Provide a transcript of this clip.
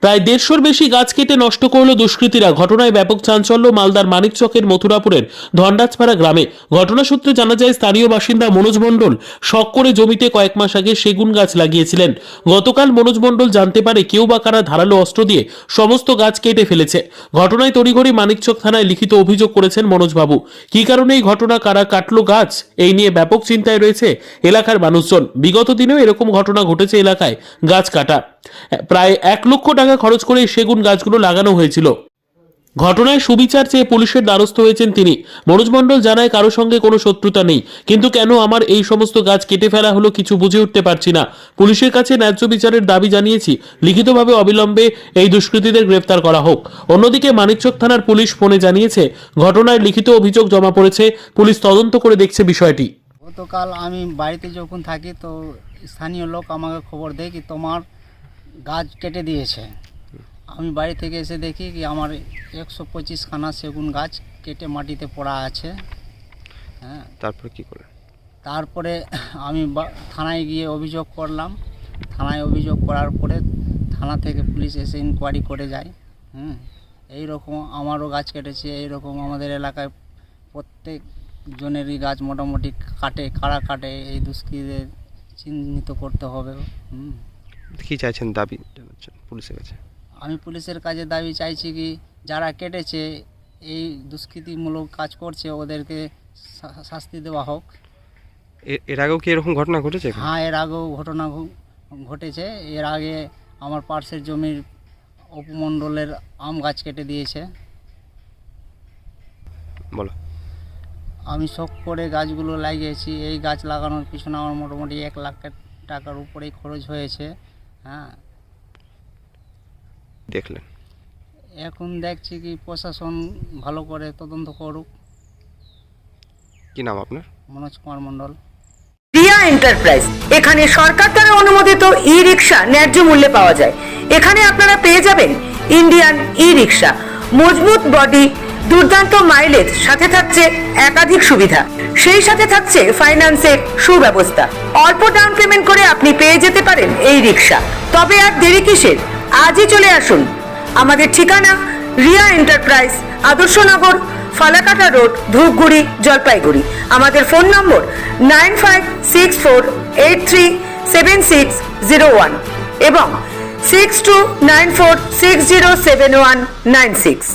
প্রায় 150 বেশি গাছ কেটে নষ্ট করল দুষ্কৃতীরা। ঘটনায় ব্যাপক চাঞ্চল্য মালদার মানিকচকের মথুরাপুরের ধনরাজপাড়া গ্রামে। ঘটনা সূত্রে জানা যায়, স্থানীয় বাসিন্দা মনোজ মণ্ডল শখ করে জমিতে কয়েক মাস আগে সেগুন গাছ লাগিয়েছিলেন। গতকাল মনোজ মণ্ডল জানতে পারে কেউ বা কারা ধারালো অস্ত্র দিয়ে সমস্ত গাছ কেটে ফেলেছে। ঘটনায় তড়িঘড়ি মানিকচক থানায় লিখিত অভিযোগ করেছেন মনোজবাবু। কী কারণে এই ঘটনা, কারা কাটলো গাছ, এই নিয়ে ব্যাপক চিন্তায় রয়েছে এলাকার মানুষজন। বিগত দিনেও এরকম ঘটনা ঘটেছে এলাকায় গাছ কাটা। প্রায় 1 লক্ষ টাকা খরচ করে সেগুন গাছগুলো লাগানো হয়েছিল। ঘটনায় সুবিচার চেয়ে পুলিশের দ্বারস্থ হয়েছেন তিনি। মনোজ মণ্ডল জানায়, কারো সঙ্গে কোনো শত্রুতা নেই, কিন্তু কেন আমার এই সমস্ত গাছ কেটে ফেলা হলো কিছু বুঝে উঠতে পারছি না। পুলিশের কাছে ন্যায্য বিচারের দাবি জানিয়েছি। লিখিতভাবে অবিলম্বে এই দুষ্কৃতীদের গ্রেফতার করা হোক। অন্যদিকে মানিকচক থানার পুলিশ ফোনে জানিয়েছে, ঘটনায় লিখিত অভিযোগ জমা পড়েছে, পুলিশ তদন্ত করে দেখছে বিষয়টি। গতকাল আমি বাড়িতে যখন থাকি তো স্থানীয় লোক আমাকে খবর দেয় কি তোমার গাছ কেটে দিয়েছে। আমি বাড়ি থেকে এসে দেখি কি আমার 125 খানা সেগুন গাছ কেটে মাটিতে পড়া আছে। হ্যাঁ, তারপরে কি করলেন? তারপরে আমি থানায় গিয়ে অভিযোগ করলাম। থানায় অভিযোগ করার পরে থানা থেকে পুলিশ এসে ইনকোয়ারি করে যায়। এইরকম আমারও গাছ কেটেছে, এইরকম আমাদের এলাকায় প্রত্যেক জনেরই গাছ মোটামুটি কাটে। কারা কাটে এই দুষ্কৃতীদের চিহ্নিত করতে হবে। কি চাইছেন, দাবি জানাচ্ছেন পুলিশের কাছে? আমি পুলিশের কাছে দাবি চাইছি কি যারা কেটেছে, এই দুষ্কৃতিমূলক কাজ করছে, ওদেরকে শাস্তি দেওয়া হোক। এর আগেও কি এরকম ঘটনা ঘটেছে? হ্যাঁ, এর আগেও ঘটনা ঘটেছে। এর আগে আমার পার্শ্বের জমির উপমণ্ডলের আম গাছ কেটে দিয়েছে। বলো। আমি শখ করে গাছগুলো লাগিয়েছি। এই গাছ লাগানোর পিছনে আমার মোটামুটি 1 লাখ টাকার উপরেই খরচ হয়েছে। হ্যাঁ, দেখলেন? এখন দেখছি কি প্রশাসন ভালো করে তদন্ত করুক। কি নাম আপনার? মনোজ কুমার মণ্ডল। রিয়া এন্টারপ্রাইজ, এখানে সরকার দ্বারা অনুমোদিত ই রিক্সা ন্যায্য মূল্যে পাওয়া যায়। এখানে আপনারা পেয়ে যাবেন ইন্ডিয়ান ই রিক্সা, মজবুত বডি, দুর্দান্ত মাইলেজ, সাথে থাকছে একাধিক সুবিধা। সেই সাথে থাকছে ফাইন্যান্সের সুব্যবস্থা। অল্প ডাউন পেমেন্ট করে আপনি পেয়ে যেতে পারেন এই রিক্সা। তবে আর দেরি কিসের, আজই চলে আসুন। আমাদের ঠিকানা রিয়া এন্টারপ্রাইজ, আদর্শনগর, ফালাকাটা রোড, ধূপগুড়ি, জলপাইগুড়ি। আমাদের ফোন নম্বর 9564837601 এবং 6294607196।